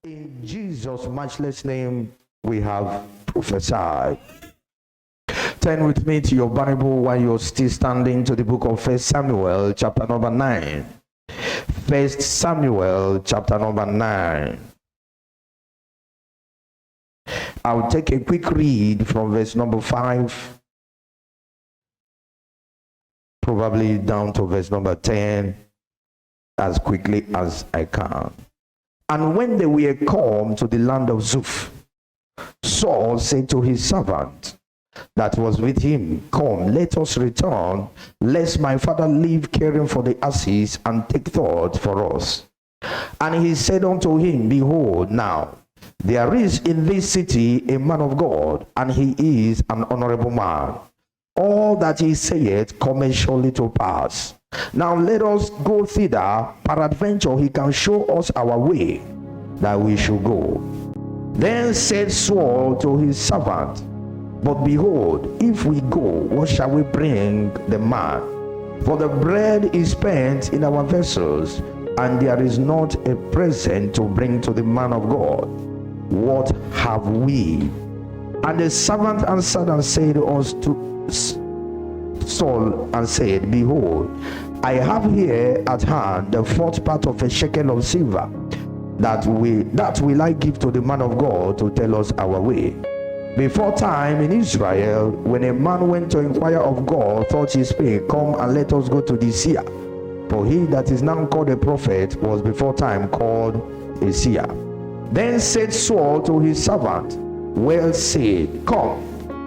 In Jesus' matchless name, we have prophesied. Turn with me to your Bible while you're still standing to the book of 1 Samuel, chapter number 9. 1 Samuel, chapter number 9. I'll take a quick read from verse number 5, probably down to verse number 10, as quickly as I can. And when they were come to the land of Zuph, Saul said to his servant that was with him, Come, let us return, lest my father leave caring for the asses, and take thought for us. And he said unto him, Behold, now there is in this city a man of God, and he is an honorable man. All that he saith cometh surely to pass. Now let us go thither, peradventure he can show us our way, that we should go. Then said Saul to his servant, But behold, if we go, what shall we bring the man? For the bread is spent in our vessels, and there is not a present to bring to the man of God. What have we? And the servant answered and said to Saul, and said, Behold, I have here at hand the fourth part of a shekel of silver, that will I give to the man of God to tell us our way. Before time in Israel, when a man went to inquire of God, thought he spake, Come and let us go to the seer. For he that is now called a prophet was before time called a seer. Then said Saul to his servant, Well said, come,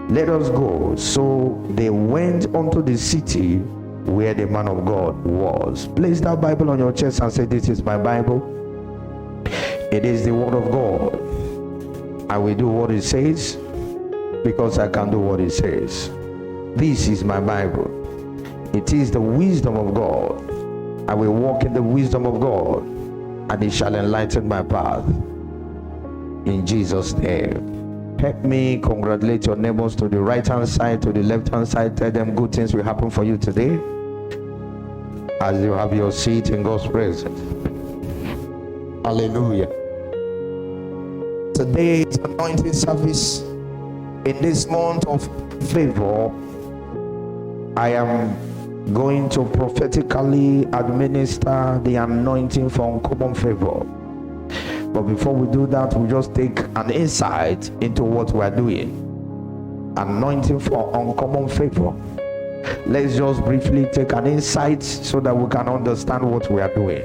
let us go. So they went unto the city where the man of God was. Place that Bible on your chest and say, This is my Bible. It is the word of God. I will do what it says, because I can do what it says. This is my Bible. It is the wisdom of God. I will walk in the wisdom of God, and it shall enlighten my path. In Jesus' name. Help me congratulate your neighbors to the right hand side, to the left hand side. Tell them good things will happen for you today as you have your seat in God's presence. Hallelujah. Today is anointing service. In this month of favor, I am going to prophetically administer the anointing for uncommon favor. But before we do that, we just take an insight into what we are doing. Anointing for uncommon favor. Let's just briefly take an insight so that we can understand what we are doing.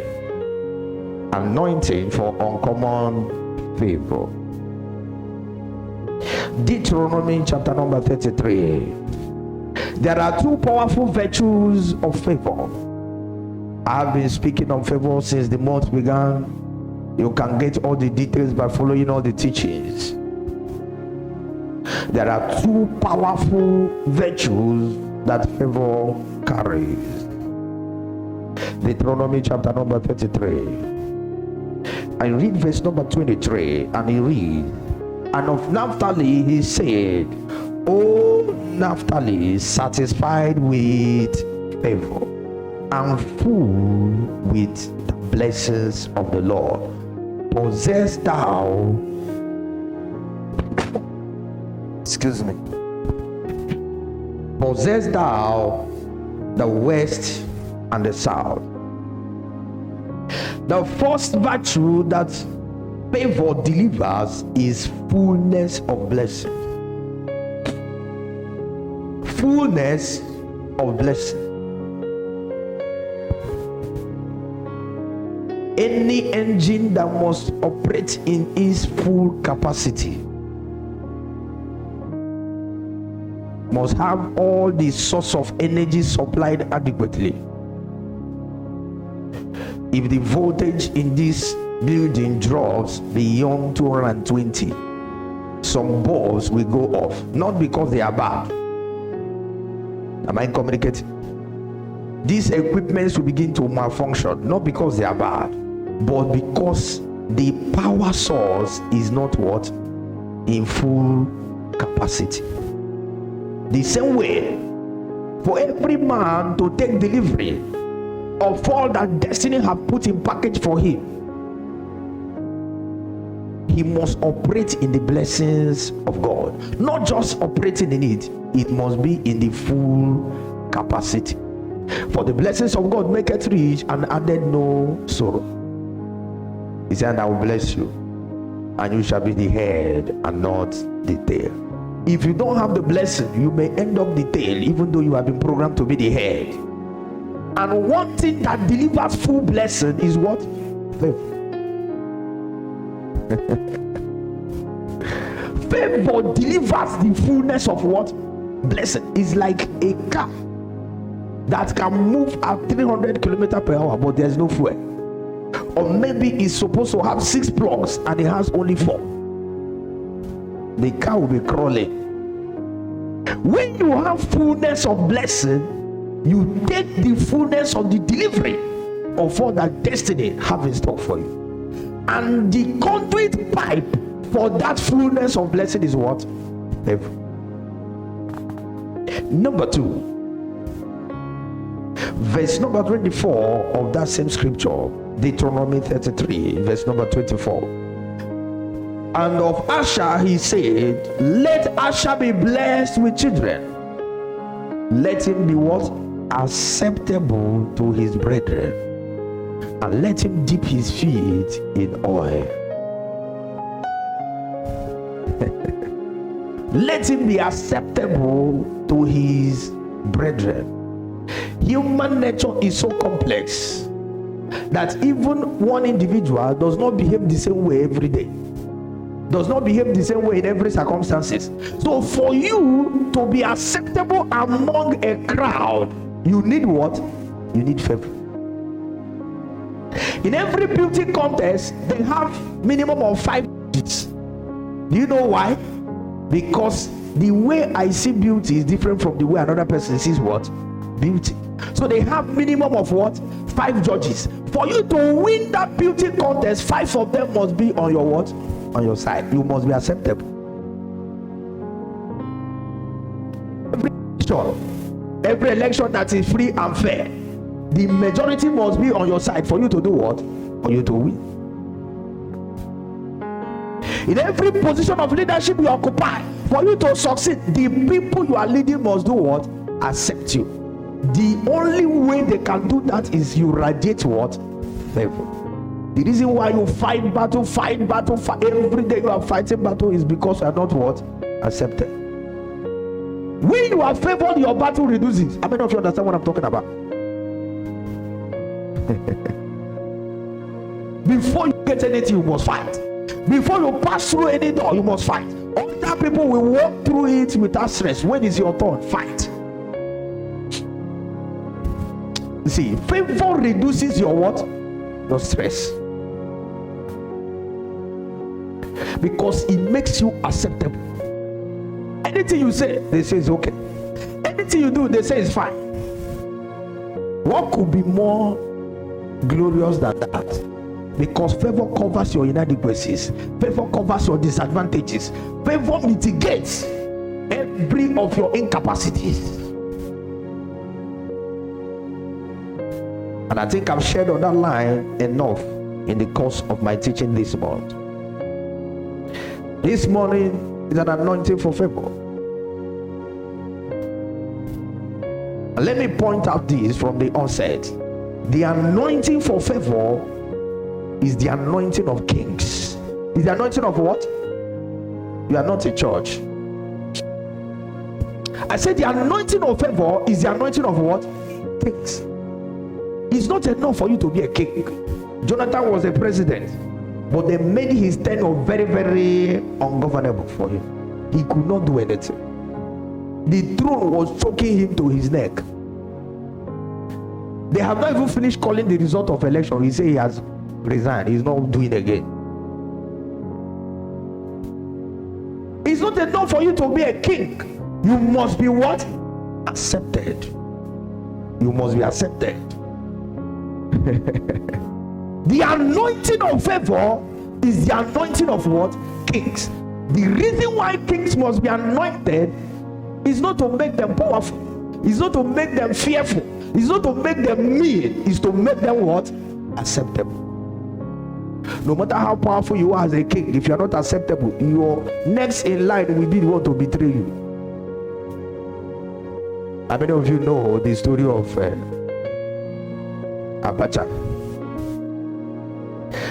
Anointing for uncommon favor. Deuteronomy chapter number 33. There are two powerful virtues of favor. I have been speaking on favor since the month began. You can get all the details by following all the teachings. There are two powerful virtues that favor carries. Deuteronomy chapter number 33. I read verse number 23, and he reads, And of Naphtali he said, O Naphtali, satisfied with favor and full with the blessings of the Lord, possess thou the west and the south. The first virtue that favor delivers is fullness of blessing. Fullness of blessing. Any engine that must operate in its full capacity must have all the source of energy supplied adequately. If the voltage in this building drops beyond 220, some bulbs will go off, not because they are bad. Am I communicating? These equipments will begin to malfunction, not because they are bad, but because the power source is not what? In full capacity. The same way, for every man to take delivery of all that destiny have put in package for him, he must operate in the blessings of God. Not just operating in it, it must be in the full capacity. For the blessings of God make it rich and added no sorrow. He said, I will bless you, and you shall be the head and not the tail. If you don't have the blessing, you may end up the tail, even though you have been programmed to be the head. And one thing that delivers full blessing is what? Favor. Favor delivers the fullness of what? Blessing. It's like a car that can move at 300 km per hour, but there's no fuel. Or maybe it's supposed to have 6 plugs and it has only 4. The car will be crawling. When you have fullness of blessing, you take the fullness of the delivery of all that destiny have in stock for you. And the conduit pipe for that fullness of blessing is what? Favor. Number 2, verse number 24 of that same scripture, Deuteronomy 33, verse number 24. And of Asher he said, let Asher be blessed with children. Let him be what? Acceptable to his brethren. And let him dip his feet in oil. Let him be acceptable to his brethren. Human nature is so complex that even one individual does not behave the same way every day, does not behave the same way in every circumstances. So for you to be acceptable among a crowd, you need what? You need favor. In every beauty contest, they have minimum of 5 digits. Do you know why? Because the way I see beauty is different from the way another person sees what? Beauty. So they have minimum of what? 5 judges. For you to win that beauty contest, 5 of them must be on your what? On your side. You must be acceptable. Every election that is free and fair, the majority must be on your side for you to do what? For you to win. In every position of leadership you occupy, for you to succeed, the people you are leading must do what? Accept you. The only way they can do that is you radiate what? Favor. The reason why you fight battle, every day you are fighting battle is because you are not what? Accepted. When you are favored, your battle reduces. How many of you understand what I'm talking about? Before you get anything, you must fight. Before you pass through any door, you must fight. Other people will walk through it without stress. When is your turn? Fight. See, favor reduces your what? Your stress. Because it makes you acceptable. Anything you say, they say is okay. Anything you do, they say is fine. What could be more glorious than that? Because favor covers your inadequacies, favor covers your disadvantages, favor mitigates every of your incapacities. And I think I've shared on that line enough in the course of my teaching this month. This morning is an anointing for favor. And let me point out this from the onset. The anointing for favor is the anointing of kings. Is the anointing of what? You are not a church. I said the anointing of favor is the anointing of what? Kings. It's not enough for you to be a king. Jonathan was a president, but they made his tenure very, very ungovernable for him. He could not do anything. The throne was choking him to his neck. They have not even finished calling the result of election. He said he has resigned. He's not doing again. It's not enough for you to be a king. You must be what? Accepted. You must be accepted. The anointing of favor is the anointing of what? Kings. The reason why kings must be anointed is not to make them powerful. It's not to make them fearful. It's not to make them mean. It's to make them what? Acceptable. No matter how powerful you are as a king, if you are not acceptable, your next in line will be the one to betray you. How many of you know the story of Abacha?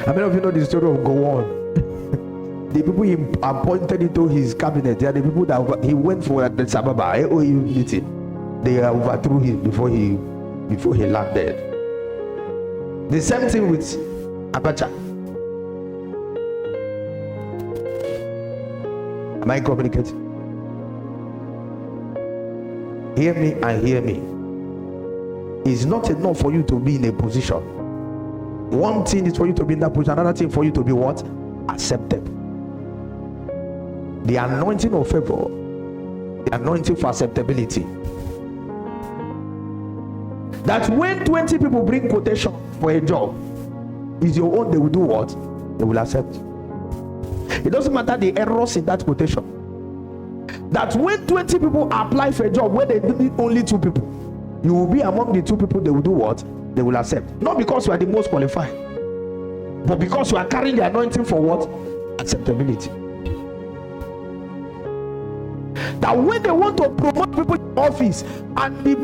How many of you know the story of Gowon? The people he appointed into his cabinet, they are the people that he went for at the Sababa AOU meeting. They overthrew him before he landed. The same thing with Abacha. Am I communicating? Hear me and hear me. It's not enough for you to be in a position. One thing is for you to be in that position, another thing for you to be what? Accepted. The anointing of favor, the anointing for acceptability. That when 20 people bring quotation for a job, is your own, they will do what? They will accept. It doesn't matter the errors in that quotation. That when 20 people apply for a job where they need only 2 people, you will be among the 2 people, they will do what? They will accept. Not because you are the most qualified, but because you are carrying the anointing for what? Acceptability. That when they want to promote people in office, and the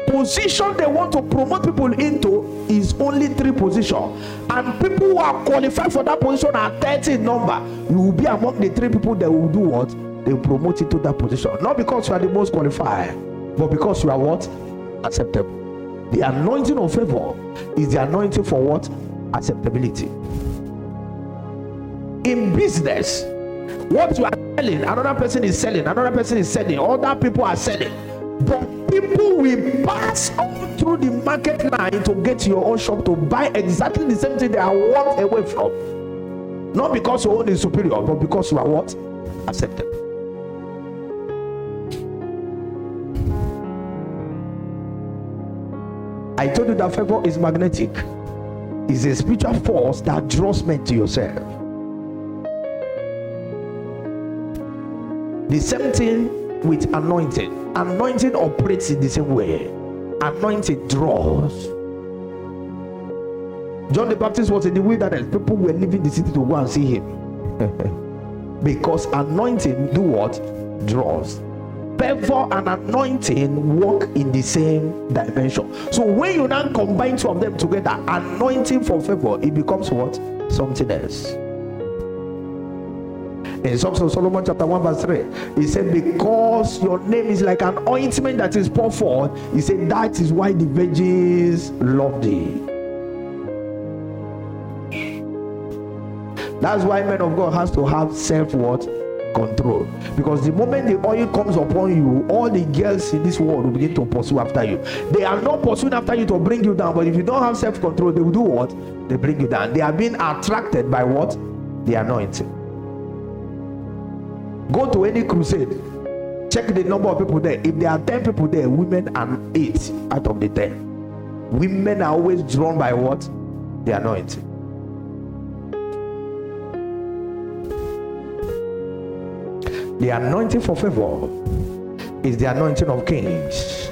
position they want to promote people into is only 3 positions, and people who are qualified for that position are 30 in number, you will be among the 3 people that will do what? They will promote into that position. Not because you are the most qualified, but because you are what? Acceptable. The anointing of favor is the anointing for what? Acceptability. In business, what you are selling, another person is selling, another person is selling, other people are selling, but people will pass on through the market line to get to your own shop to buy exactly the same thing they are walked away from. Not because your own is superior, but because you are what? Accepted. I told you that favor is magnetic. It's a spiritual force that draws men to yourself. The same thing with anointing. Anointing operates in the same way. Anointing draws. John the Baptist was in the wilderness. People were leaving the city to go and see him. Because anointing do what? Draws. Favor and anointing work in the same dimension. So when you now combine 2 of them together, anointing for favor, it becomes what? Something else. In Songs of Solomon chapter 1 verse 3, he said, because your name is like an ointment that is poured forth, he said, that is why the virgins love thee. That's why men of God has to have self what? Control. Because the moment the oil comes upon you, all the girls in this world will begin to pursue after you. They are not pursuing after you to bring you down, but if you don't have self-control, they will do what? They bring you down. They are being attracted by what? The anointing. Go to any crusade, check the number of people there. If there are 10 people there, women are 8 out of the 10. Women are always drawn by what? The anointing. The anointing for favor is the anointing of kings.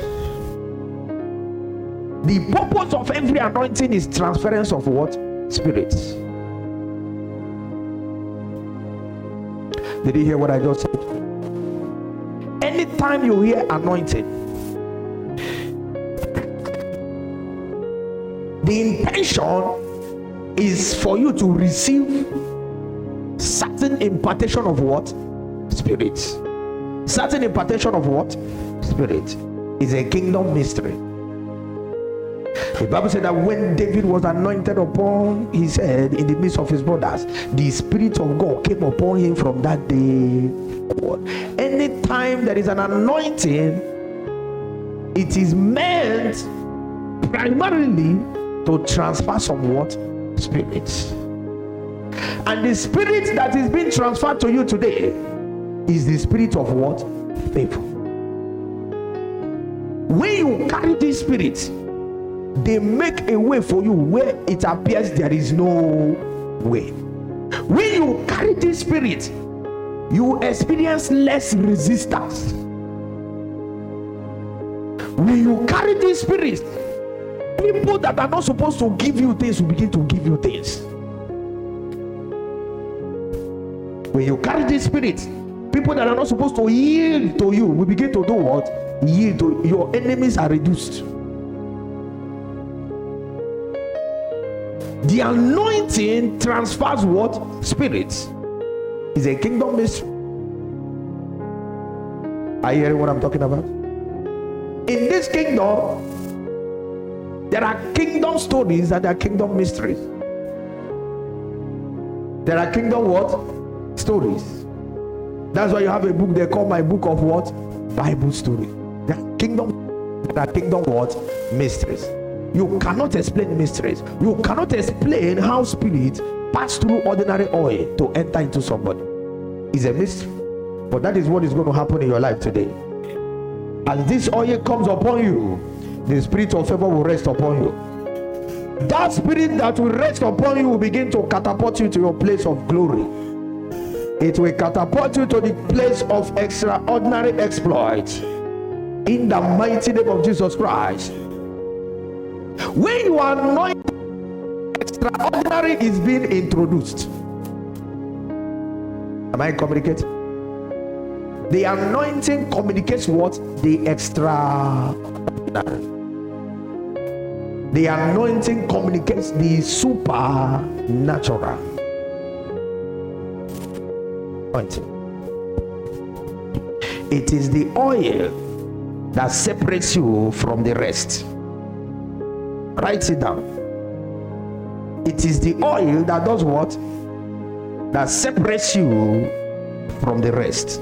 The purpose of every anointing is transference of what? Spirits. Did you hear what I just said? Anytime you hear anointing, the intention is for you to receive certain impartation of what? Spirit. Certain impartation of what? Spirit. Is a kingdom mystery. The Bible said that when David was anointed upon his head in the midst of his brothers, the Spirit of God came upon him from that day forward. Anytime there is an anointing, it is meant primarily to transfer some what? Spirits. And the spirit that is being transferred to you today is the spirit of what? Favor. When you carry this spirit, they make a way for you where it appears there is no way. When you carry this spirit, you experience less resistance. When you carry this spirit, people that are not supposed to give you things will begin to give you things. When you carry this spirit, people that are not supposed to yield to you will begin to do what? Yield to your enemies are reduced. The anointing transfers what? Spirits. Is a kingdom mystery. Are you hearing what I'm talking about? In this kingdom, there are kingdom stories and there are kingdom mysteries. There are kingdom what? Stories. That's why you have a book they call my book of what? Bible story. There are kingdom what? Mysteries. You cannot explain mysteries. You cannot explain how spirit pass through ordinary oil to enter into somebody. It's a mystery. But that is what is going to happen in your life today. As this oil comes upon you, the spirit of favor will rest upon you. That spirit that will rest upon you will begin to catapult you to your place of glory. It will catapult you to the place of extraordinary exploits. In the mighty name of Jesus Christ. When you are anointed, extraordinary is being introduced. Am I communicating? The anointing communicates what? The extraordinary. The anointing communicates the supernatural. Anointing. It is the oil that separates you from the rest. Write it down. It is the oil that does what? That separates you from the rest.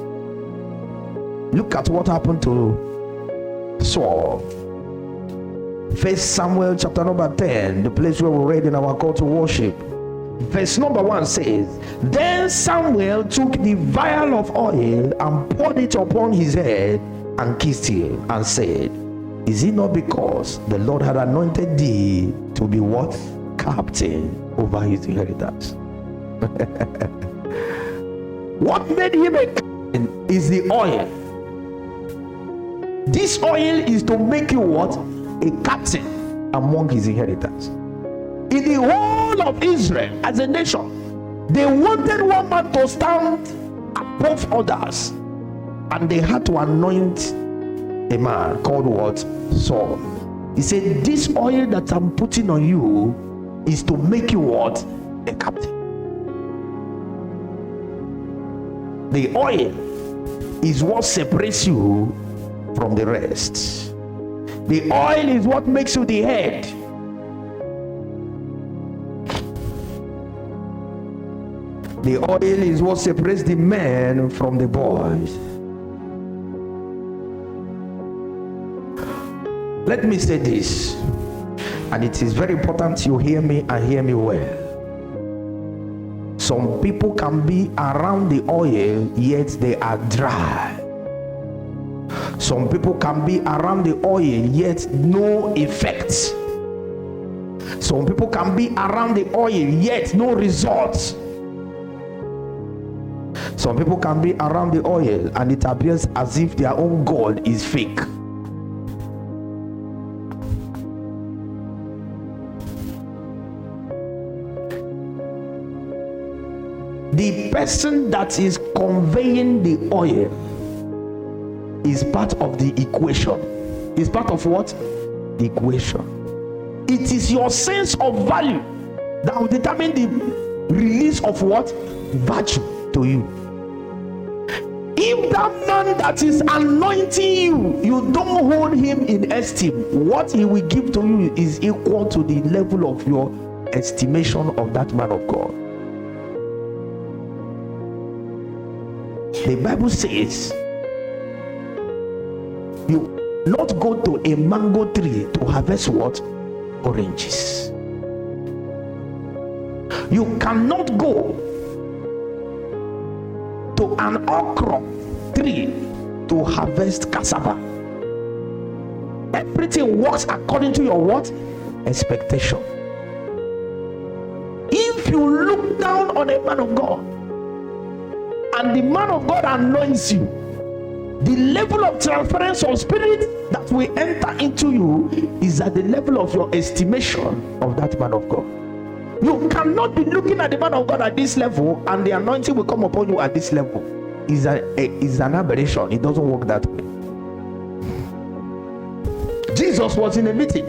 Look at what happened to Saul. 1 Samuel chapter number 10, the place where we read in our call to worship. Verse number 1 says, Then Samuel took the vial of oil and poured it upon his head and kissed him and said, Is it not because the Lord had anointed thee to be what? Captain over his inheritance? What made him a captain is the oil. This oil is to make you what? A captain among his inheritance. In the whole of Israel as a nation, they wanted one man to stand above others, and they had to anoint a man called what? Saul. He said, This oil that I'm putting on you is to make you what? A captain. The oil is what separates you from the rest. The oil is what makes you the head. The oil is what separates the men from the boys. Let me say this, and it is very important you hear me and hear me well. Some people can be around the oil, yet they are dry. Some people can be around the oil, yet no effect. Some people can be around the oil, yet no results. Some people can be around the oil and it appears as if their own God is fake. The person that is conveying the oil is part of the equation. Is part of what? The equation. It is your sense of value that will determine the release of what? Virtue to you. If that man that is anointing you, you don't hold him in esteem, what he will give to you is equal to the level of your estimation of that man of God. The Bible says, you not go to a mango tree to harvest what? Oranges. You cannot go to an okra tree to harvest cassava. Everything works according to your what? Expectation. If you look down on a man of God and the man of God anoints you, the level of transference of spirit that will enter into you is at the level of your estimation of that man of God. You cannot be looking at the man of God at this level and the anointing will come upon you at this level. Is an aberration. It doesn't work that way. Jesus was in a meeting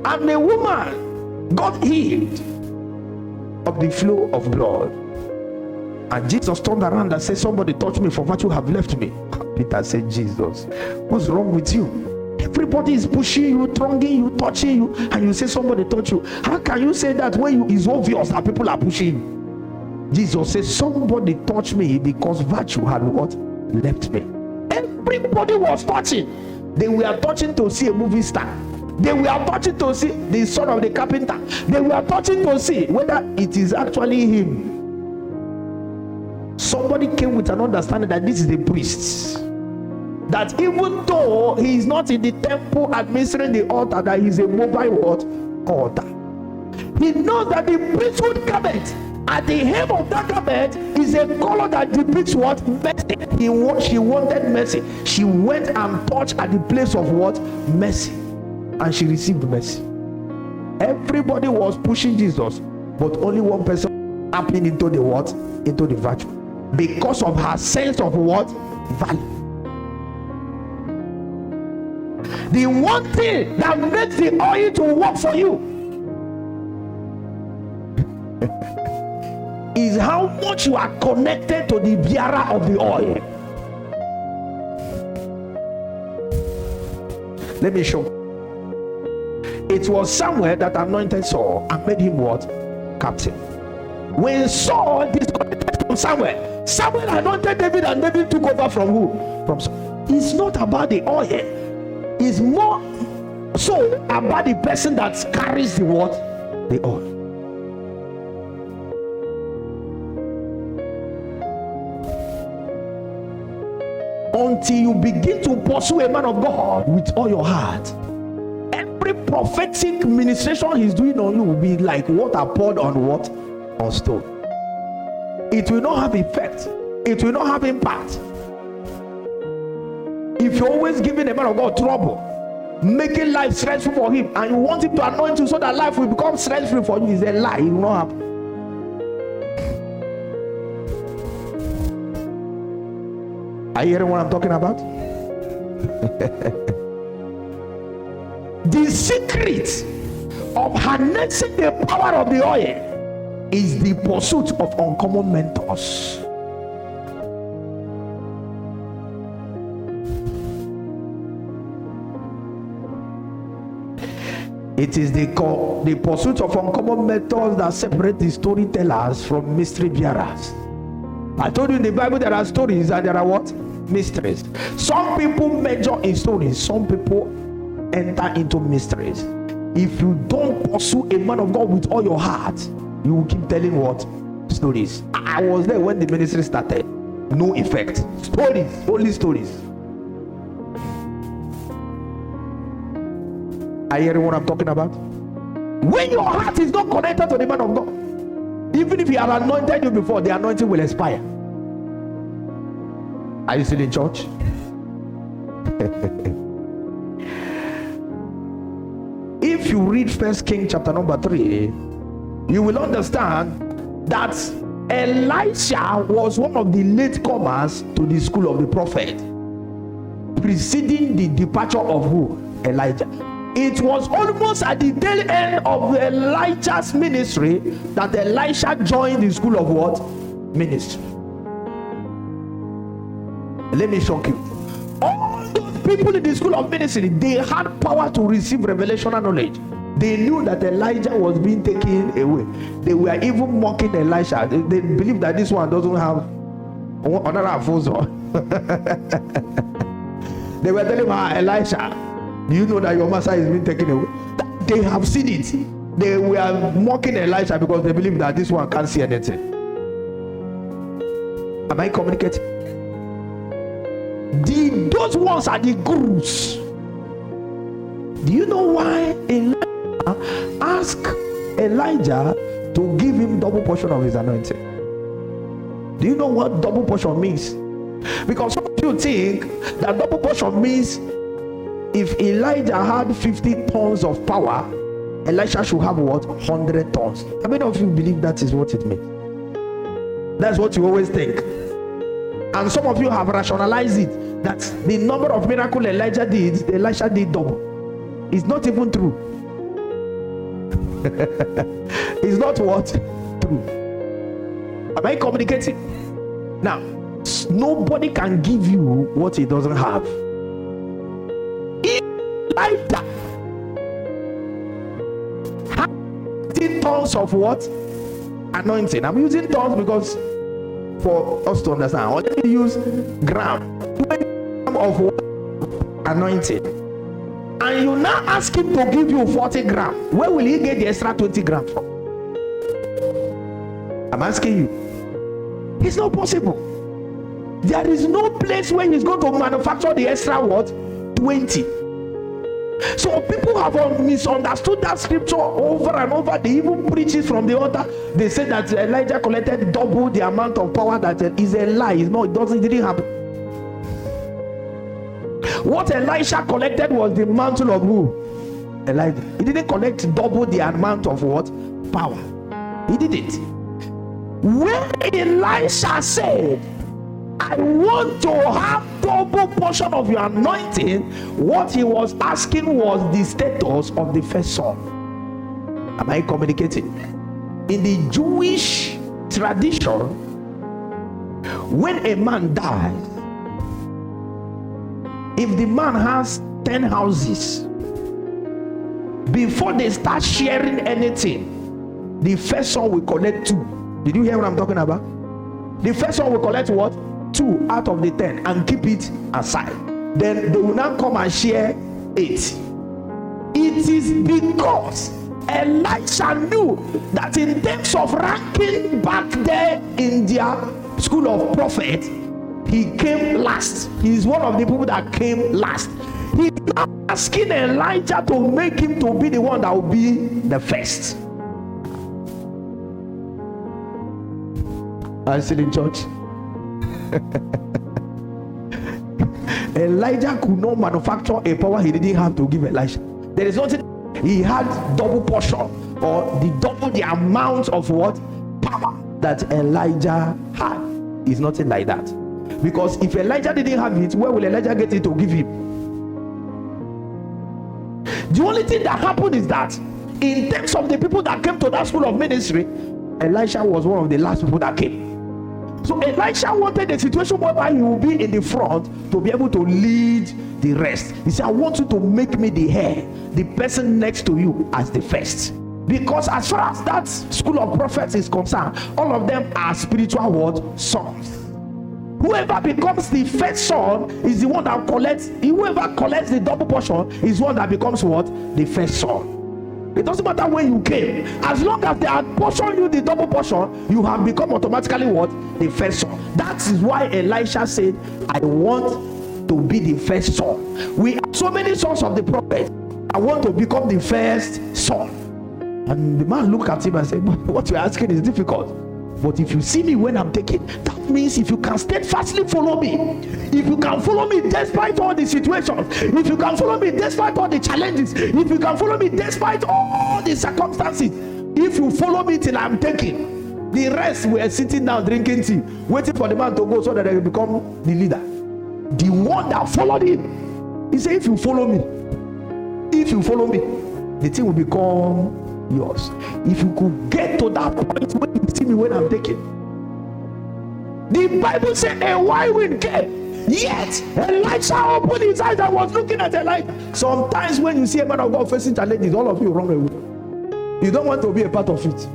and the woman got healed of the flow of blood, and Jesus turned around and said, somebody touch me, for virtue have left me. Peter said, Jesus, what's wrong with you? Everybody is pushing you, thronging you, touching you, and you say somebody touch you. How can you say that when it's obvious that people are pushing you? Jesus said, somebody touched me because virtue had what? Left me. Everybody was touching. They were touching to see a movie star. They were touching to see the son of the carpenter. They were touching to see whether it is actually him. Somebody came with an understanding that this is the priest. That even though he is not in the temple administering the altar, that he is a mobile what? Altar. He knows that the priesthood garment, at the hem of that garment, is a color that depicts what? Mercy. She wanted mercy. She went and touched at the place of what? Mercy. And she received mercy. Everybody was pushing Jesus, but only one person happened into the what? Into the virtue. Because of her sense of what? Value. The one thing that makes the oil to work for you is how much you are connected to the bearer of the oil. Let me show. It was Samuel that anointed Saul and made him what? Captain. When Saul disconnected from Samuel, Samuel anointed David and David took over from who? From Saul. It's not about the oil. It's more so about the person that carries the what? The oil. Until you begin to pursue a man of God with all your heart, every prophetic ministration he's doing on you will be like water poured on what? On stone. It will not have effect. It will not have impact. If you're always giving a man of God trouble, making life stressful for him, and you want him to anoint you so that life will become stress-free for you, it's a lie. It will not happen. Are you hearing what I'm talking about? The secret of harnessing the power of the oil is the pursuit of uncommon mentors. It is the pursuit of uncommon mentors that separate the storytellers from mystery bearers. I told you in the Bible there are stories and there are what? Mysteries. Some people major in stories, some people enter into mysteries. If you don't pursue a man of God with all your heart, you will keep telling what? Stories. I was there when the ministry started. No effect. Stories, only stories. Are you hearing what I'm talking about? When your heart is not connected to the man of God, even if he had anointed you before, the anointing will expire. Are you still in church? If you read 1 Kings chapter number 3, you will understand that Elisha was one of the latecomers to the school of the prophet, preceding the departure of who? Elijah. It was almost at the tail end of Elijah's ministry that Elisha joined the school of what? Ministry. Let me shock you. All those people in the school of ministry, they had power to receive revelational knowledge. They knew that Elijah was being taken away. They were even mocking Elisha. They believed that this one doesn't have another apostle. They were telling him, Elisha, do you know that your master is being taken away? They have seen it. They were mocking Elisha because they believe that this one can't see anything. Am I communicating? Those ones are the gurus. Do you know why Elijah asked Elijah to give him double portion of his anointing? Do you know what double portion means? Because some of you think that double portion means if Elijah had 50 tons of power, Elisha should have what? 100 tons. How many of you believe that is what it means? That's what you always think. And some of you have rationalized it, that the number of miracles Elijah did, Elisha did double. It's not even true. It's not what? True. Am I communicating? Now, nobody can give you what he doesn't have. Elijah had 10 tons of what? Anointing. I'm using tons because for us to understand. I want to use gram. 20 gram of what? Anointing. And you now ask him to give you 40 grams. Where will he get the extra 20 grams from? I'm asking you. It's not possible. There is no place where he's going to manufacture the extra what? 20. So people have misunderstood that scripture over and over. They even preach it from the altar. They say that Elijah collected double the amount of power. That is a lie. It's not, it didn't happen. What Elisha collected was the mantle of who? Elijah. He didn't collect double the amount of what? Power. He didn't. When Elisha said, I want to have double portion of your anointing, what he was asking was the status of the first son. Am I communicating? In the Jewish tradition, when a man dies, if the man has 10 houses, before they start sharing anything, the first son will collect 2. Did you hear what I'm talking about? The first one will collect what? 2 out of the 10 and keep it aside. Then they will now come and share 8. It is because Elisha knew that in terms of ranking back there in their school of prophet, he came last. He is one of the people that came last. He's now asking Elijah to make him to be the one that will be the first. Are you still in church? Elijah could not manufacture a power he didn't have to give Elisha. There is nothing. He had double portion or double the amount of what? Power that Elijah had. It's nothing like that. Because if Elijah didn't have it, where will Elijah get it to give him? The only thing that happened is that in terms of the people that came to that school of ministry, Elisha was one of the last people that came. So Elisha wanted a situation whereby he will be in the front to be able to lead the rest. He said, I want you to make me the heir, the person next to you as the first. Because as far as that school of prophets is concerned, all of them are spiritual what? Sons. Whoever becomes the first son is the one that collects. Whoever collects the double portion is one that becomes what? The first son. It doesn't matter when you came. As long as they had portioned you the double portion, you have become automatically what? The first son. That is why Elisha said, I want to be the first son. We have so many sons of the prophet. I want to become the first son. And the man looked at him and said, what you're asking is difficult. But if you see me when I'm taking, that means if you can steadfastly follow me, if you can follow me despite all the situations, if you can follow me despite all the challenges, if you can follow me despite all the circumstances, if you follow me till I'm taking, the rest were sitting down drinking tea, waiting for the man to go so that they will become the leader. The one that followed him, he said, if you follow me, the thing will become yours. If you could get to that point when you see me when I'm taking. The Bible said a wild wind came, yet Elisha opened his eyes and was looking at Elijah. Sometimes when you see a man of God facing challenges, all of you run away. You don't want to be a part of it.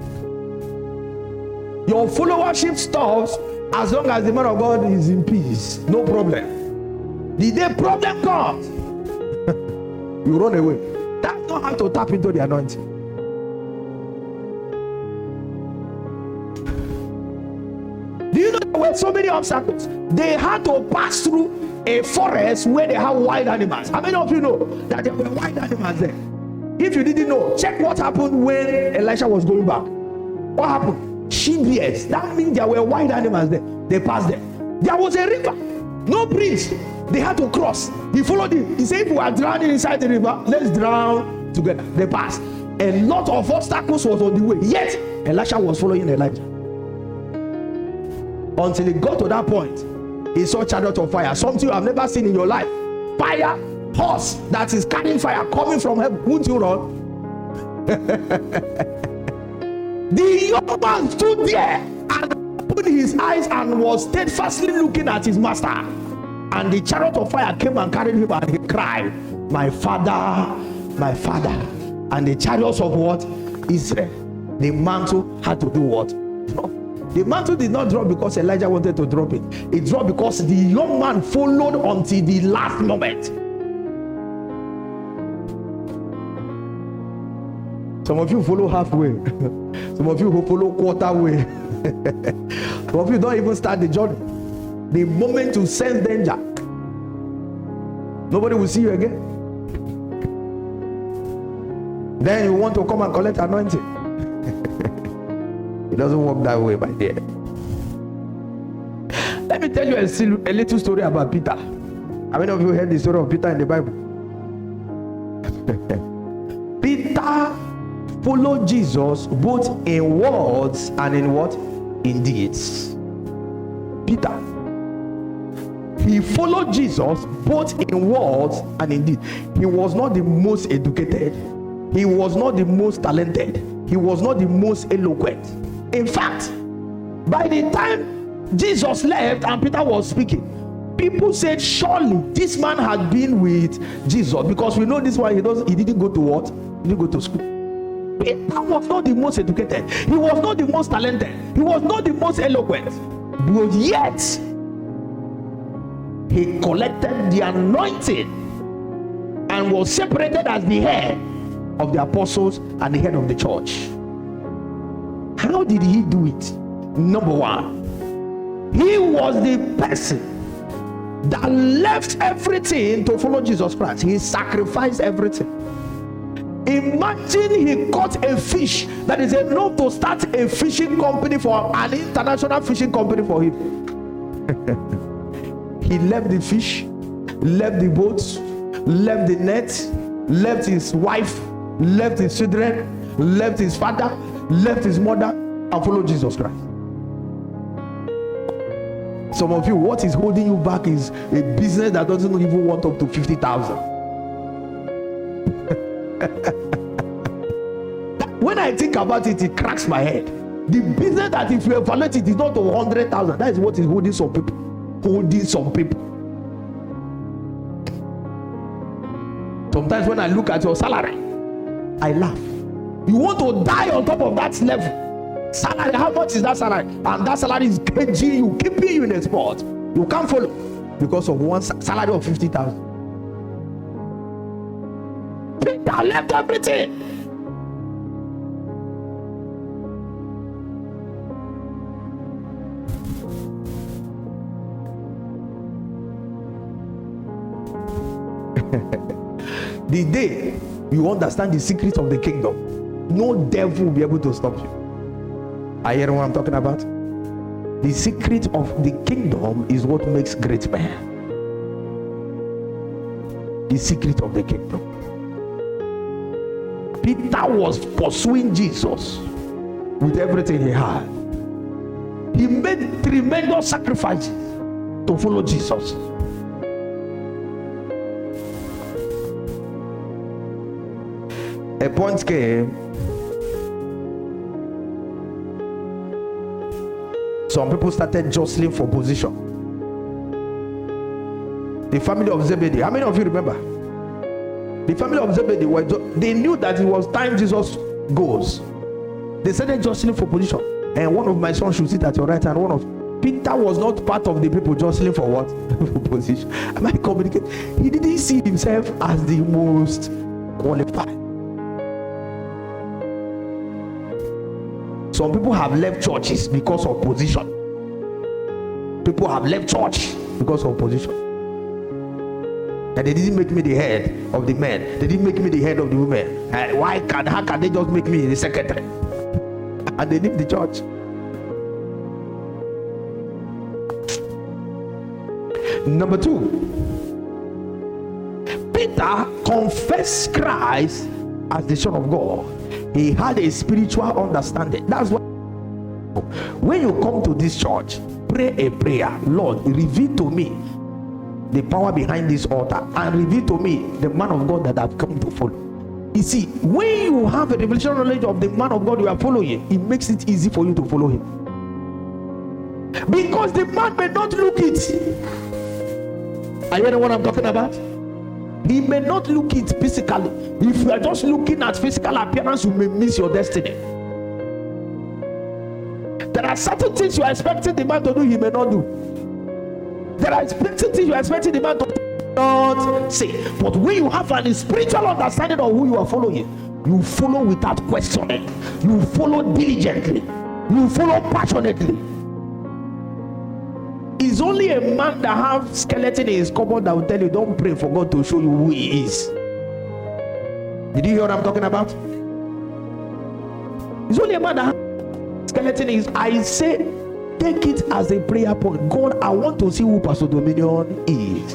Your followership stops as long as the man of God is in peace. No problem. The day problem comes, you run away. That's not how to tap into the anointing. Do you know there were so many obstacles? They had to pass through a forest where they have wild animals. How many of you know that there were wild animals there? If you didn't know, check what happened when Elisha was going back. What happened? She bears. That means there were wild animals there. They passed them. There was a river. No bridge. They had to cross. He followed him. He said, if we are drowning inside the river, let's drown together. They passed. A lot of obstacles was on the way. Yet, Elisha was following Elijah. Until he got to that point, he saw chariot of fire. Something you have never seen in your life. Fire, horse that is carrying fire coming from heaven. Won't you run? The young man stood there and opened his eyes and was steadfastly looking at his master. And the chariot of fire came and carried him, and he cried, my father, my father. And the chariots of what? Israel. The mantle had to do what? Drop. The mantle did not drop because Elijah wanted to drop it. It dropped because the young man followed until the last moment. Some of you follow halfway. Some of you who follow quarter way. Some of you don't even start the journey. The moment you sense danger, nobody will see you again. Then you want to come and collect anointing. It doesn't work that way, my dear. Let me tell you a little story about Peter. How many of you heard the story of Peter in the Bible? Peter followed Jesus both in words and in what? In deeds. Peter, he followed Jesus both in words and in deeds. He was not the most educated. He was not the most talented. He was not the most eloquent. In fact, by the time Jesus left and Peter was speaking, people said, surely this man had been with Jesus, because we know this one, he didn't go to what? He didn't go to school. Peter was not the most educated. He was not the most talented. He was not the most eloquent. But yet, he collected the anointing and was separated as the head of the apostles and the head of the church. How did he do it? Number one, he was the person that left everything to follow Jesus Christ. He sacrificed everything. Imagine he caught a fish that is enough to start a fishing company, for an international fishing company for him. He left the fish, left the boats, left the net, left his wife, left his children, left his father, left his mother, and followed Jesus Christ. Some of you, what is holding you back is a business that doesn't even want up to 50,000. When I think about it, it cracks my head. The business that, if you evaluate it, is not to 100,000. That is what is holding some people. Holding some people. Sometimes when I look at your salary, I laugh. You want to die on top of that level. Salary, how much is that salary? And that salary is caging you, keeping you in a spot. You can't follow because of one salary of 50,000. Peter left everything. The day you understand the secret of the kingdom, no devil will be able to stop you. Are you hearing what I'm talking about? The secret of the kingdom is what makes great men. The secret of the kingdom. Peter was pursuing Jesus with everything he had. He made tremendous sacrifices to follow Jesus. A point came, some people started jostling for position. The family of Zebedee, how many of you remember? The family of Zebedee, they knew that it was time Jesus goes. They started jostling for position. And one of my sons should sit at your right hand. One of Peter was not part of the people jostling for what? For position. Am I communicating? He didn't see himself as the most qualified. Some people have left churches because of position. People have left church because of position. And they didn't make me the head of the men. They didn't make me the head of the women. How can they just make me the secretary? And they leave the church. Number 2, Peter confessed Christ as the Son of God. He had a spiritual understanding. That's why when you come to this church, pray a prayer. Lord, reveal to me the power behind this altar, and reveal to me the man of God that I've come to follow. You see, when you have a revelation knowledge of the man of God you are following, it makes it easy for you to follow him. Because the man may not look it. Are you know what I'm talking about? He may not look it physically. If you are just looking at physical appearance, you may miss your destiny. There are certain things you are expecting the man to do, he may not do. There are certain things you are expecting the man to not say. But when you have an spiritual understanding of who you are following, you follow without questioning. You follow diligently. You follow passionately. It's only a man that have skeleton in his cupboard that will tell you, don't pray for God to show you who he is. Did you hear what I'm talking about? It's only a man that have skeleton in his. I say, take it as a prayer point. God, I want to see who Pastor Dominion is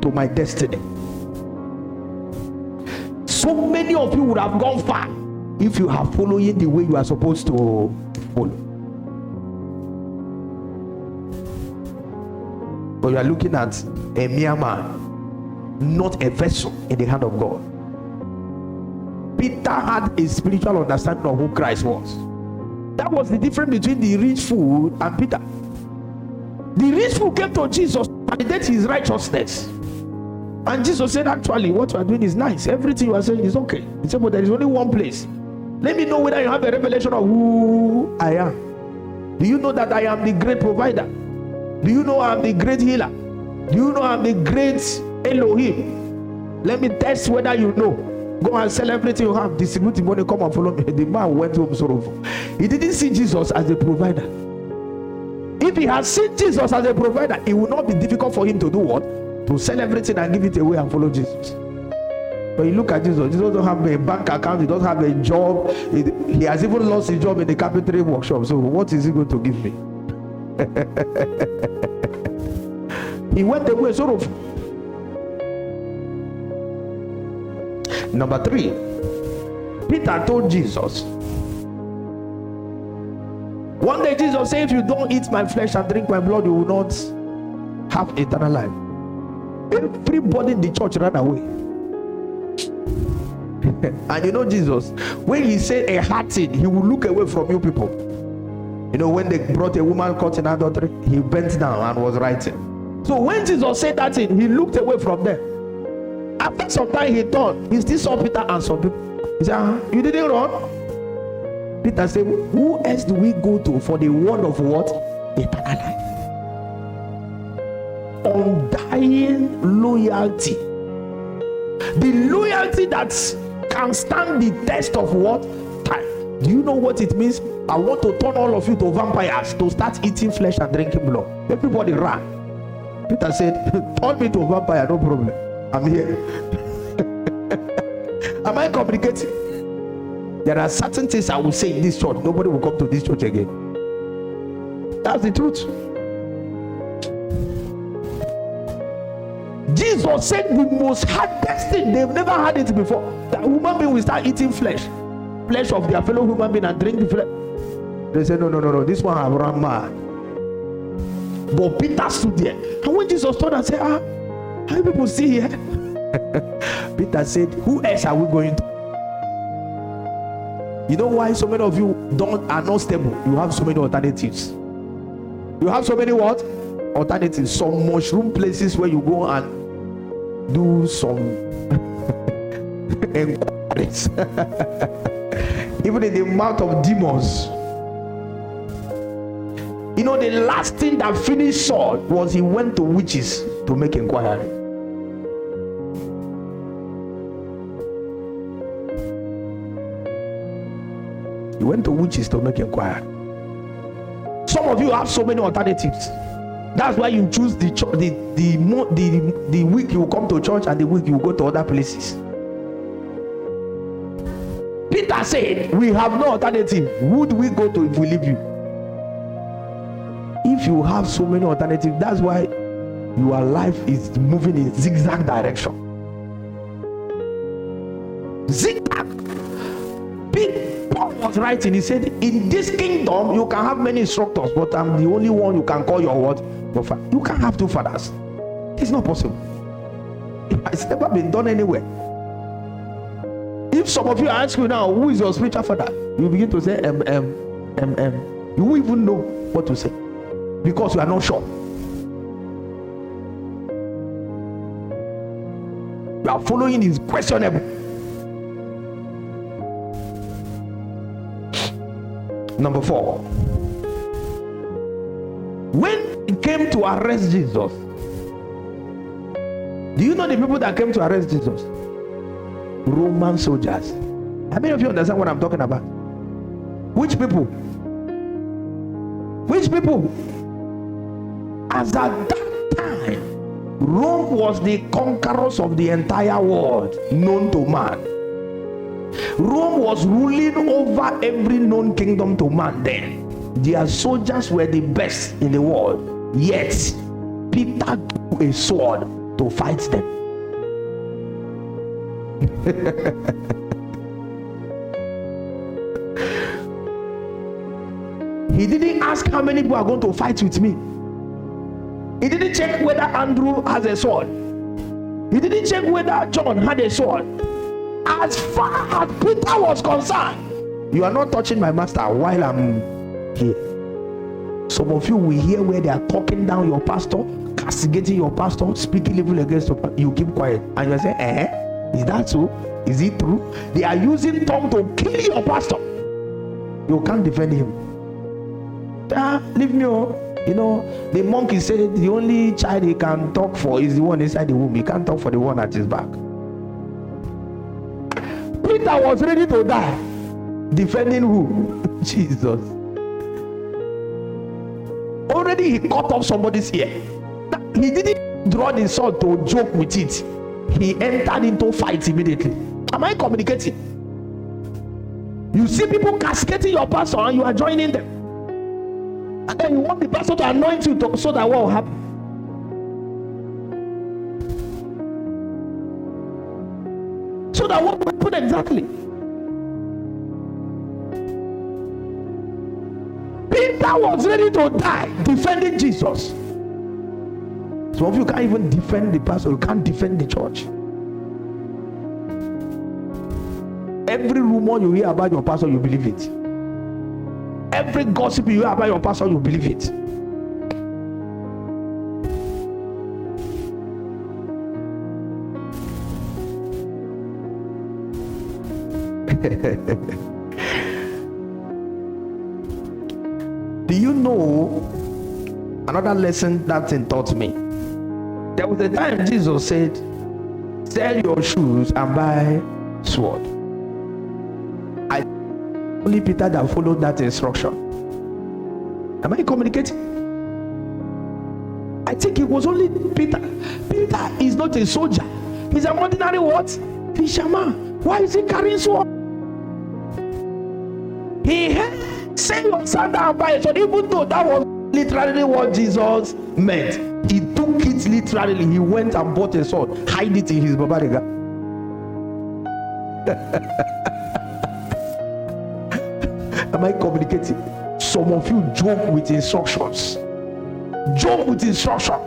to my destiny. So many of you would have gone far if you have following the way you are supposed to follow. But you are looking at a mere man, not a vessel in the hand of God. Peter had a spiritual understanding of who Christ was. That was the difference between the rich fool and Peter. The rich fool came to Jesus and validated his righteousness. And Jesus said, actually, what you are doing is nice. Everything you are saying is okay. He said, but there is only one place. Let me know whether you have a revelation of who I am. Do you know that I am the great provider? Do you know I am the great healer? Do you know I am the great Elohim? Let me test whether you know. Go and sell everything you have, distribute the money, come and follow me. The man went home sorrowful. He didn't see Jesus as a provider. If he had seen Jesus as a provider, it would not be difficult for him to do what? To sell everything and give it away and follow Jesus. But you look at Jesus, he doesn't have a bank account, he doesn't have a job, he has even lost his job in the carpentry workshop. So what is he going to give me? He went away sorrowful. Number 3, Peter told Jesus, one day Jesus said, if you don't eat my flesh and drink my blood, you will not have eternal life. Everybody in the church ran away. And you know Jesus, when he said a hard thing, he will look away from you people. You know, when they brought a woman caught in adultery, he bent down and was writing. So when Jesus said that thing, he looked away from them. After some time he turned, he still saw Peter and some people. He said, you didn't run? Peter said, who else do we go to for the word of what? Eternal life. Undying loyalty. The loyalty that can stand the test of what? Time. Do you know what it means? I want to turn all of you to vampires, to start eating flesh and drinking blood. Everybody ran. Peter said, turn me to a vampire, no problem. I'm here. Am I communicating? There are certain things I will say in this church. Nobody will come to this church again. That's the truth. Jesus said the most hardest thing, they've never had it before, that human being will start eating flesh of their fellow human being and drink the flesh. They said, no, this one have run mad. But Peter stood there. And when Jesus stood and said, how people see here? Peter said, who else are we going to? You know why so many of you are not stable? You have so many alternatives. You have so many what? Alternatives. Some mushroom places where you go and do some inquiries. Even in the mouth of demons. You know, the last thing that finished Saul was he went to witches to make inquiry. He went to witches to make inquiry. Some of you have so many alternatives. That's why you choose the week you come to church and the week you go to other places. Peter said, we have no alternative. Who do we go to if we leave you? If you have so many alternatives, that's why your life is moving in zigzag direction. Zigzag. Paul was writing, he said, in this kingdom you can have many instructors, but I'm the only one you can call your what? Your father. You can't have two fathers. It's not possible. It's never been done anywhere. If some of you ask you now, who is your spiritual father? You begin to say, You won't even know what to say because you are not sure. You are following is questionable. Number 4. When he came to arrest Jesus, do you know the people that came to arrest Jesus? Roman soldiers. How many of you understand what I'm talking about? Which people? Which people? As at that time, Rome was the conquerors of the entire world known to man. Rome was ruling over every known kingdom to man then. Their soldiers were the best in the world. Yet, Peter took a sword to fight them. He didn't ask how many people are going to fight with me. He didn't check whether Andrew has a sword. He didn't check whether John had a sword. As far as Peter was concerned, you are not touching my master while I'm here. Some of you will hear where they are talking down your pastor, castigating your pastor, speaking evil against your pastor. You keep quiet and you say, is that so? Is it true? They are using tongue to kill your pastor. You can't defend him. Leave me alone. You know, the monkey said the only child he can talk for is the one inside the womb. He can't talk for the one at his back. Peter was ready to die. Defending who? Jesus. Already he cut off somebody's ear. He didn't draw the sword to joke with it. He entered into fight immediately. Am I communicating? You see people cascading your pastor and you are joining them. And then you want the pastor to anoint you so that what will happen? So that what will happen exactly? Peter was ready to die defending Jesus. Some of you can't even defend the pastor. You can't defend the church. Every rumor you hear about your pastor, you believe it. Every gossip you hear about your pastor, you believe it. Do you know another lesson that thing taught me? There was a time Jesus said, sell your shoes and buy sword. I only Peter that followed that instruction. Am I communicating? I think it was only Peter. Peter is not a soldier. He's an ordinary what? Fisherman. Why is he carrying sword? He had sell your sandal and buy it. So even though that was literally what Jesus meant, he took it literally. He went and bought a sword, hide it in his babariga. Am I communicating? Some of you joke with instructions. Joke with instructions.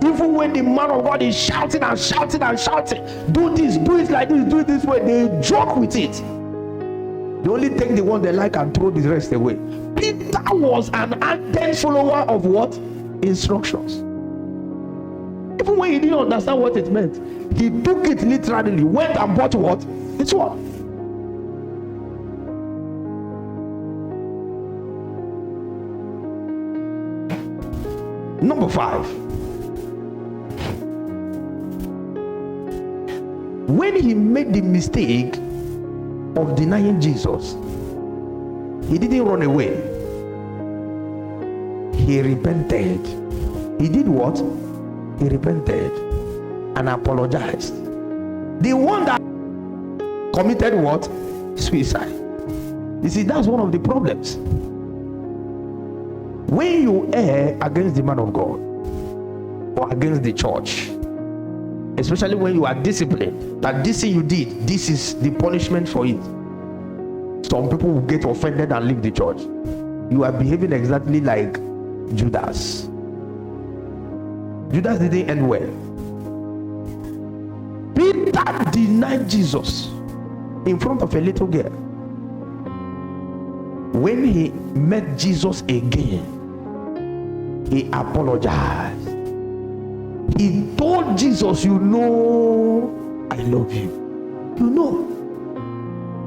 Even when the man of God is shouting and shouting and shouting, do this, do it like this, do it this way, they joke with it. They only take the one they like and throw the rest away. Peter was an ardent follower of what? Instructions. Even when he didn't understand what it meant, he took it literally, went and bought what? It's what? Number 5. When he made the mistake of denying Jesus, he didn't run away. He repented. He did what? He repented and apologized. The one that committed what? Suicide. You see, that's one of the problems. When you err against the man of God, or against the church, especially when you are disciplined, that this thing you did, this is the punishment for it, some people will get offended and leave the church. You are behaving exactly like Judas. Judas didn't end well. Peter denied Jesus in front of a little girl. When he met Jesus again, he apologized. He told Jesus, you know, I love you. You know.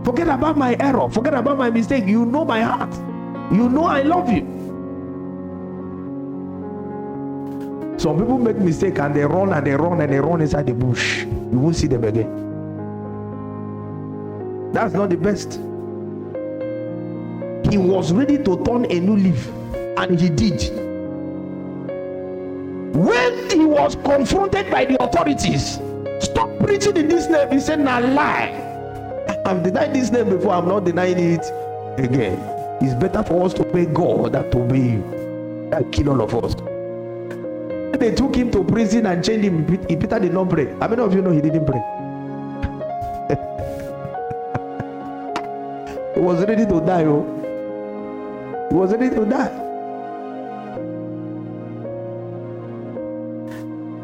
Forget about my error. Forget about my mistake. You know my heart. You know I love you. Some people make mistake and they run and they run and they run inside the bush. You won't see them again. That's not the best. He was ready to turn a new leaf, and he did. When he was confronted by the authorities, stop preaching in this name, he said, nah, lie. I've denied this name before, I'm not denying it again. It's better for us to obey God than to obey you. That kill all of us. They took him to prison and chained him. Peter did not pray. How many of you know he didn't pray? He was ready to die. Oh. He was ready to die.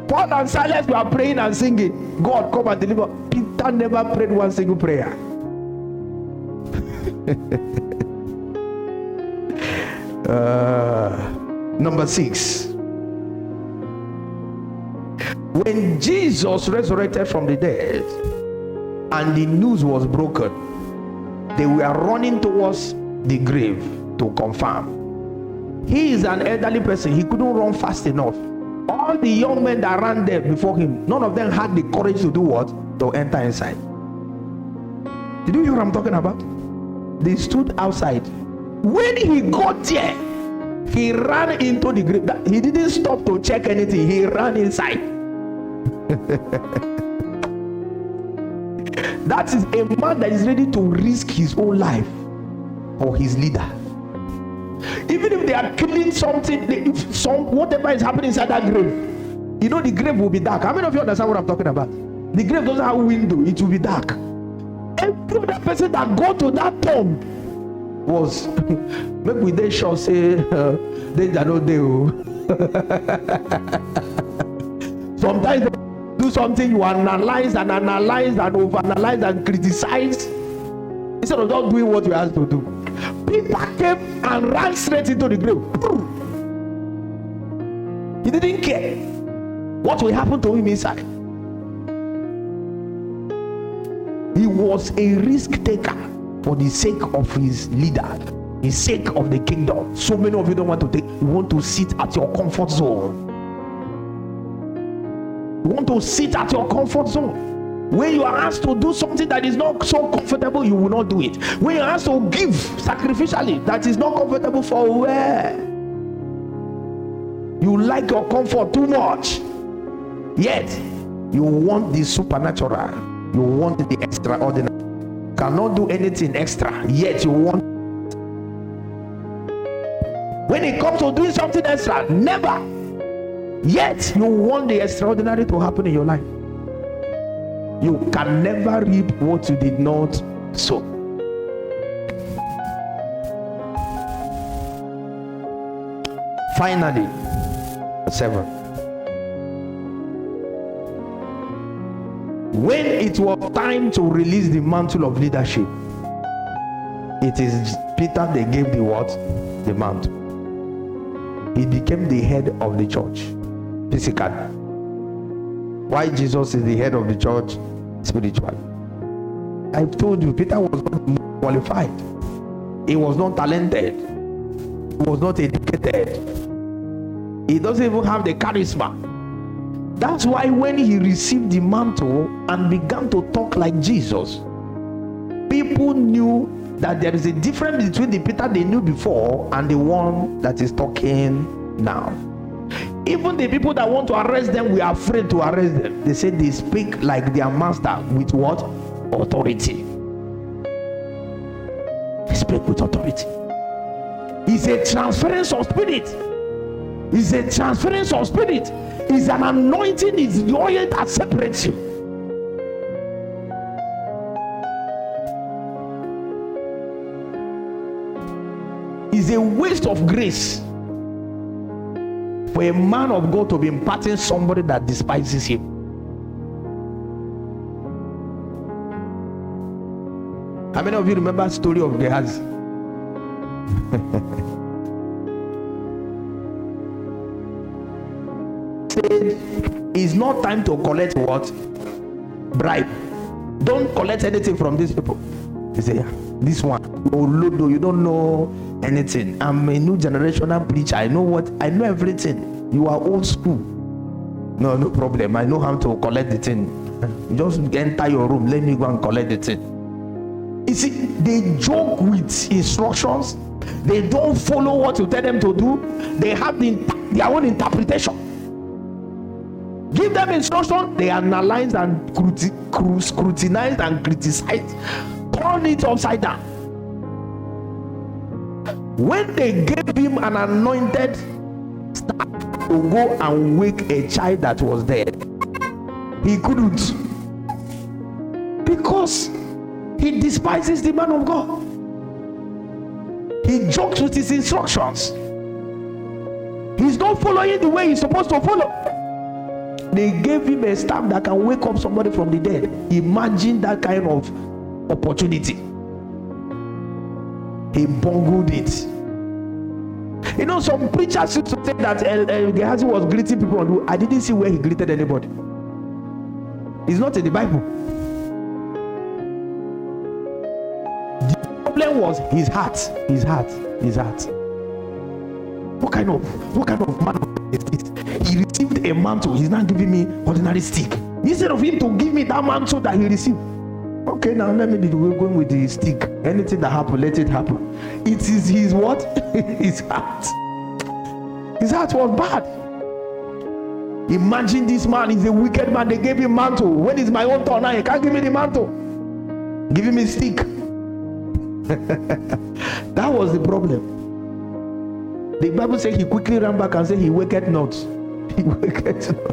Paul and Silas were praying and singing, God come and deliver. Peter never prayed one single prayer. Number 6. When Jesus resurrected from the dead and the news was broken, they were running towards the grave to confirm. He is an elderly person. He couldn't run fast enough. All the young men that ran there before him, none of them had the courage to do what? To enter inside. Did you hear what I'm talking about? They stood outside. When he got there, he ran into the grave. He didn't stop to check anything. He ran inside. That is a man that is ready to risk his own life for his leader. Even if they are killing something, whatever is happening inside that grave, you know the grave will be dark. How many of you understand what I'm talking about? The grave doesn't have a window, it will be dark. Every other person that go to that tomb was maybe they shall say they don't do. Sometimes they do something, you analyze and overanalyze and criticize instead of not doing what you asked to do. Peter came and ran straight into the grave. He didn't care what will happen to him inside. He was a risk taker for the sake of his leader, the sake of the kingdom. So many of you don't want to take, you want to sit at your comfort zone. You want to sit at your comfort zone. When you are asked to do something that is not so comfortable, you will not do it. When you are asked to give sacrificially, that is not comfortable for where? You like your comfort too much. Yet, you want the supernatural. You want the extraordinary. You cannot do anything extra. Yet, you want. When it comes to doing something extra, never. Yet, you want the extraordinary to happen in your life. You can never reap what you did not sow. Finally, 7. When it was time to release the mantle of leadership, it is Peter they gave the what? The mantle. He became the head of the church, physically. Why Jesus is the head of the church spiritually? I told you, Peter was not qualified. He was not talented. He was not educated. He doesn't even have the charisma. That's why when he received the mantle and began to talk like Jesus, people knew that there is a difference between the Peter they knew before and the one that is talking now. Even the people that want to arrest them, we are afraid to arrest them. They say they speak like their master with what? Authority. They speak with authority. It's a transference of spirit. It's a transference of spirit. It's an anointing. It's the oil that separates you. It's a waste of grace for a man of God to be imparting somebody that despises him. How many of you remember the story of Gehazi? Said, it's not time to collect what? Bribe. Don't collect anything from these people. He said, yeah, this one, Olodo, you don't know anything. I'm a new generational preacher. I know everything. You are old school. No problem. I know how to collect the thing. Just enter your room. Let me go and collect the thing. You see, they joke with instructions. They don't follow what you tell them to do. They have their own interpretation. Give them instruction, they analyze and scrutinize and criticize, turn it upside down. When they gave him an anointed staff to go and wake a child that was dead, he couldn't, because he despises the man of God. He jokes with his instructions. He's not following the way he's supposed to follow. They gave him a staff that can wake up somebody from the dead. Imagine that kind of opportunity. He bungled it. You know, some preachers used to say that Gehazi was greeting people. I didn't see where he greeted anybody. It's not in the Bible. The problem was his heart. What kind of man is this? He received a mantle. He's not giving me ordinary stick. Instead of him to give me that mantle that he received. Okay, now let me be going with the stick. Anything that happen, let it happen. It is his what? His heart. His heart was bad. Imagine this man is a wicked man. They gave him mantle. When is my own turn now? He can't give me the mantle. Give me stick. That was the problem. The Bible says he quickly ran back and said he waketh not. He waketh not.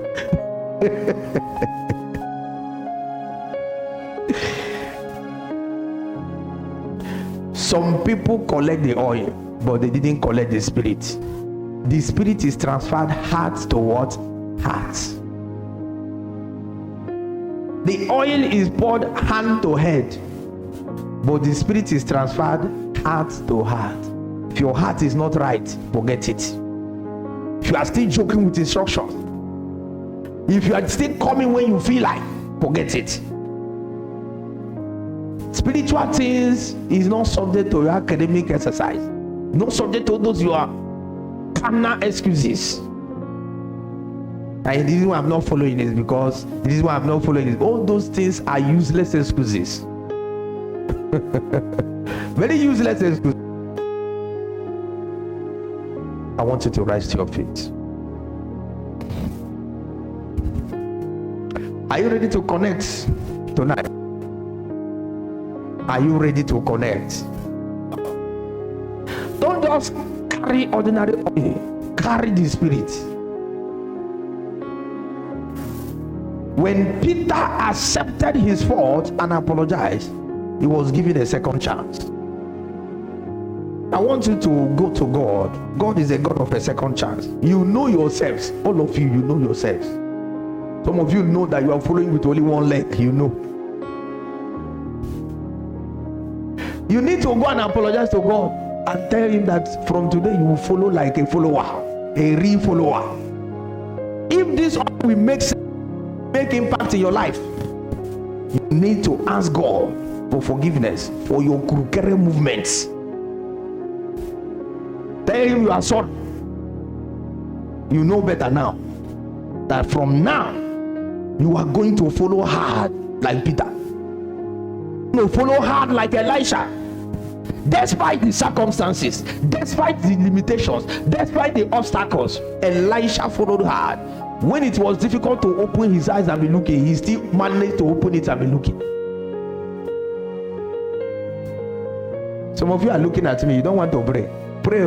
Some people collect the oil, but they didn't collect the spirit. The spirit is transferred heart to what? Heart. The oil is poured hand to head, but the spirit is transferred heart to heart. If your heart is not right, forget it. If you are still joking with instructions, if you are still coming when you feel like, forget it. Spiritual things is not subject to your academic exercise, not subject to those your carnal excuses. And this is why I'm not following this, because this is why I'm not following this. All those things are useless excuses. Very useless excuses. I want you to rise to your feet. Are you ready to connect tonight? Are you ready to connect? Don't just carry ordinary oil. Carry the spirit. When Peter accepted his fault and apologized, he was given a second chance. I want you to go to God. God is a God of a second chance. You know yourselves. All of you know yourselves. Some of you know that you are following with only one leg. You know. You need to go and apologize to God and tell him that from today you will follow like a follower, a real follower. If this will make impact in your life, you need to ask God for forgiveness for your crooked movements. Tell him you are sorry. You know better now. That from now you are going to follow hard like Peter. You follow hard like Elisha. Despite the circumstances, despite the limitations, despite the obstacles, Elisha followed hard. When it was difficult to open his eyes and be looking, he still managed to open it and be looking. Some of you are looking at me, you don't want to pray. Pray.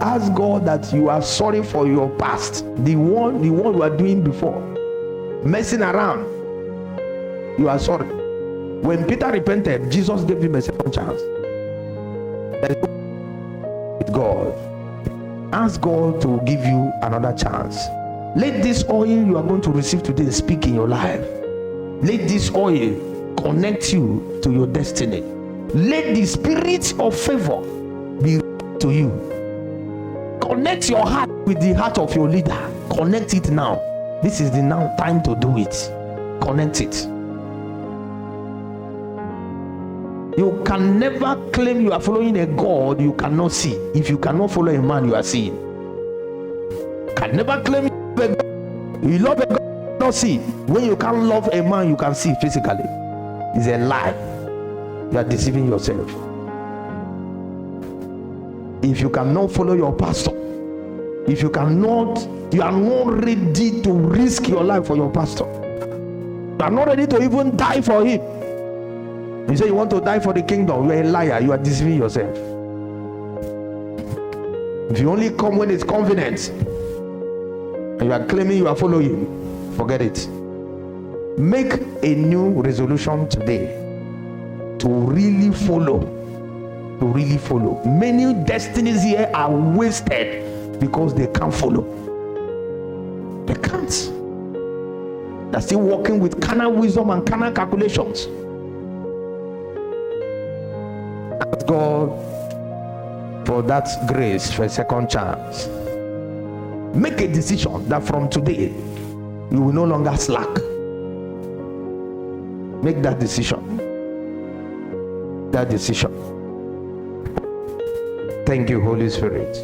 ask God that you are sorry for your past, the one you are doing before, messing around. You are sorry. When Peter repented, Jesus gave him a second chance. With God, ask God to give you another chance. Let this oil you are going to receive today speak in your life. Let this oil connect you to your destiny. Let the spirit of favor be to you. Connect your heart with the heart of your leader. Connect it now. This is the now time to do it. Connect it. You can never claim you are following a God you cannot see if you cannot follow a man you are seeing. Can never claim you love a God you cannot see when you can't love a man you can see physically. It's a lie. You are deceiving yourself. If you cannot follow your pastor, if you are not ready to risk your life for your pastor, you are not ready to even die for him. You say you want to die for the kingdom, you are a liar. You are deceiving yourself. If you only come when it's convenient and you are claiming you are following, forget it. Make a new resolution today to really follow. To really follow. Many destinies here are wasted because they can't follow. They can't. They're still working with carnal wisdom and carnal calculations. Ask God for that grace for a second chance. Make a decision that from today you will no longer slack. Make that decision. That decision. Thank you, Holy Spirit.